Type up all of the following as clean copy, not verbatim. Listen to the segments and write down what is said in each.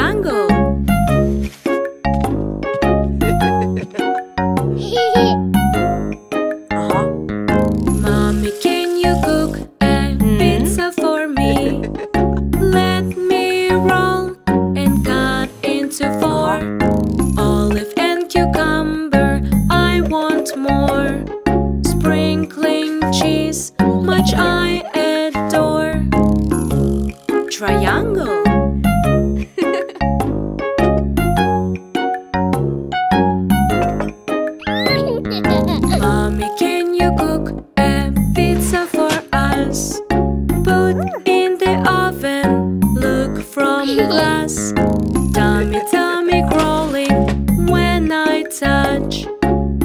Triangle. Mommy, can you cook a pizza for me? Let me roll and cut into four. Olive and cucumber, I want more. Sprinkling cheese, much I adore. Triangle. Mommy, can you cook a pizza for us? Put in the oven, look from glass. Tummy, tummy crawling when I touch.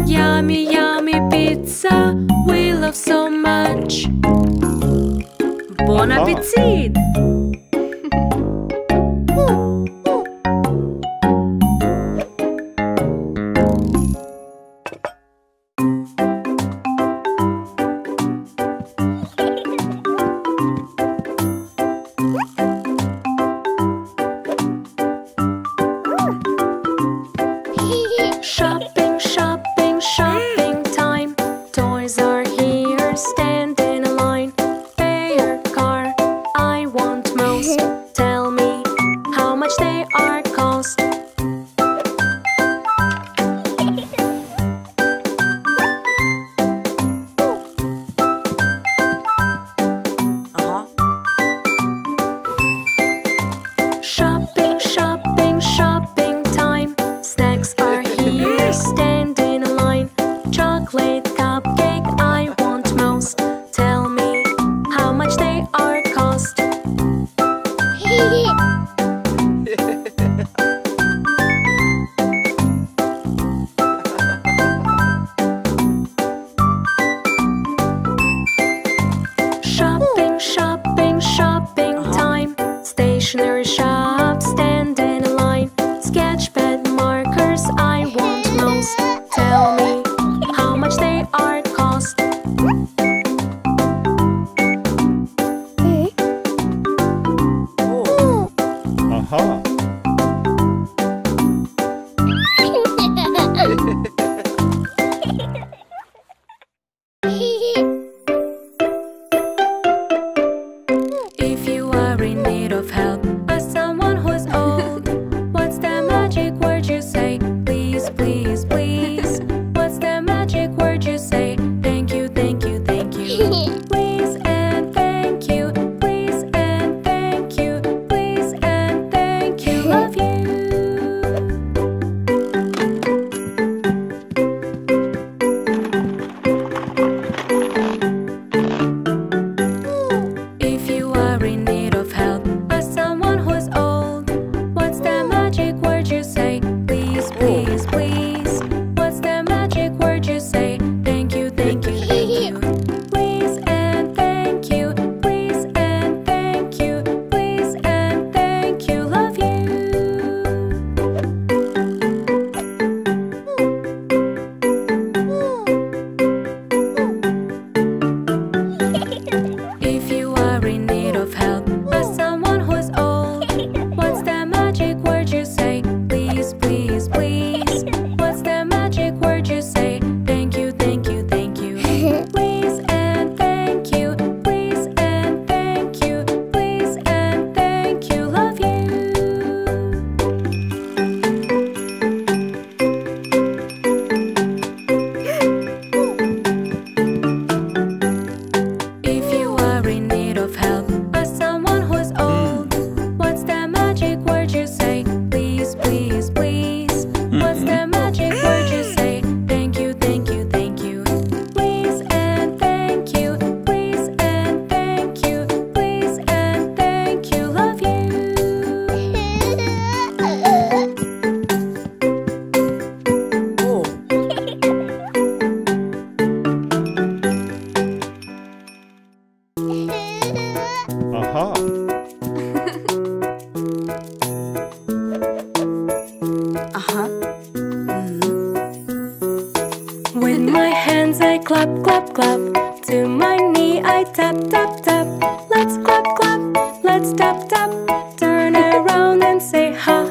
Yummy, yummy pizza we love so much. Bon appetit! Shopping, shopping, shopping time. Toys are here, stand in a line. Fair car, I want most. Tell me how much they are cost. Shopping, shopping, shopping time. Snacks are here, stand in a line. Chocolate cupcake, I want most. Tell me how much they are cost.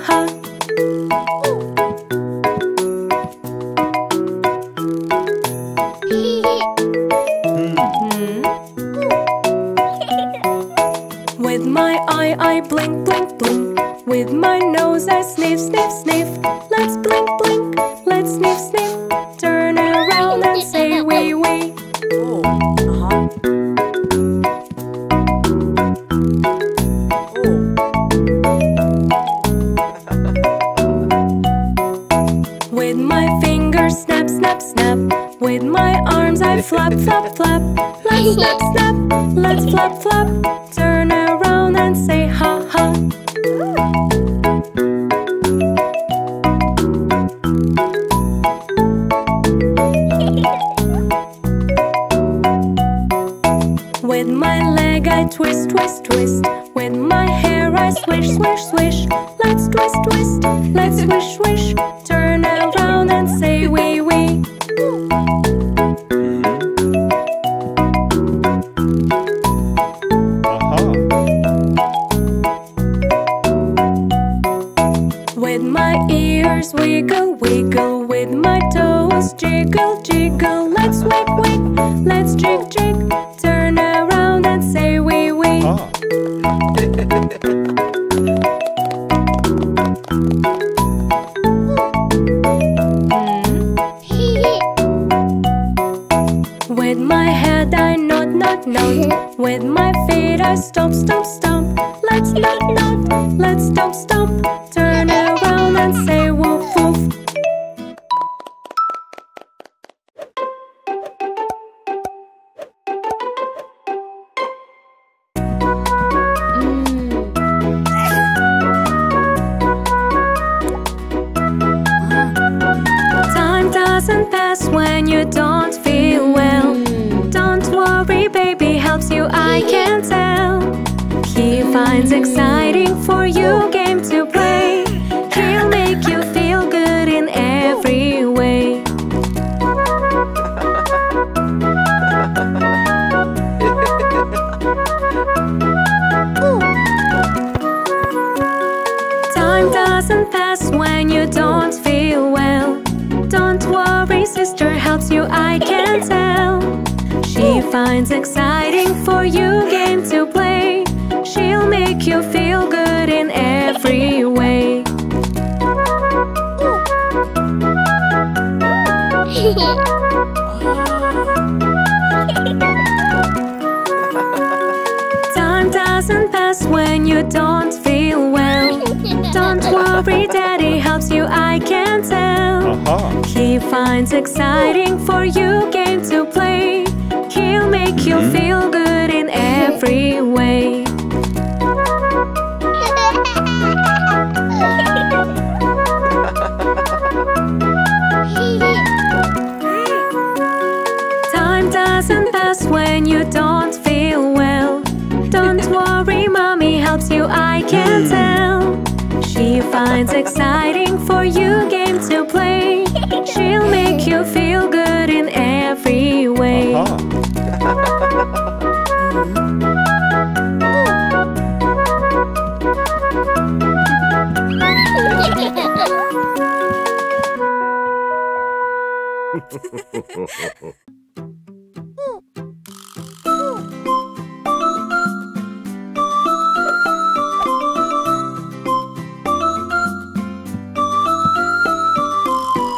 ha. With my eye, I blink, blink, blink. With my nose, I sniff, sniff, sniff. Let's blink, blink, let's sniff, sniff. Turn around and say wee, wee. With my fingers, snap, snap, snap. With my arms, I flap, flap, flap. Let's snap, snap, let's flap, flap. Turn around and say ha, ha. With my leg, I twist, twist, twist. With my hair, I swish, swish, swish. Let's twist, twist, let's swish, swish. Turn around and say wee, wee. With my ears, wiggle, wiggle. With my toes, jiggle, jiggle. Let's wig, wig, let's jig, jig. Turn around and say wee, wee. With my head, I nod, nod, nod. With my feet, I stomp, stomp, stomp. Let's nod, nod, let's stomp, stomp. Turn around and say woof, woof. Time doesn't pass when you don't feel well. Don't worry, baby helps you, I can tell. He finds exciting for you game to play. He'll make you feel good in every way. Time doesn't pass when you don't feel well. Don't worry, sister helps you, I can tell. She finds exciting for you game to play. She'll make you feel good in every way. Time doesn't pass when you don't feel well. Don't worry, daddy helps you, I can tell. He finds exciting for you game to play. He'll make you feel good in every way. Time doesn't pass when you don't feel well. Don't worry, mommy helps you, I can tell. She finds exciting for you game to play. She'll make you feel good in every way.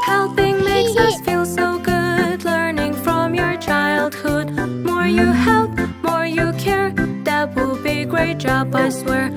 Helping makes us feel so good. Learning from your childhood. More you help, more you care. That will be a great job, I swear.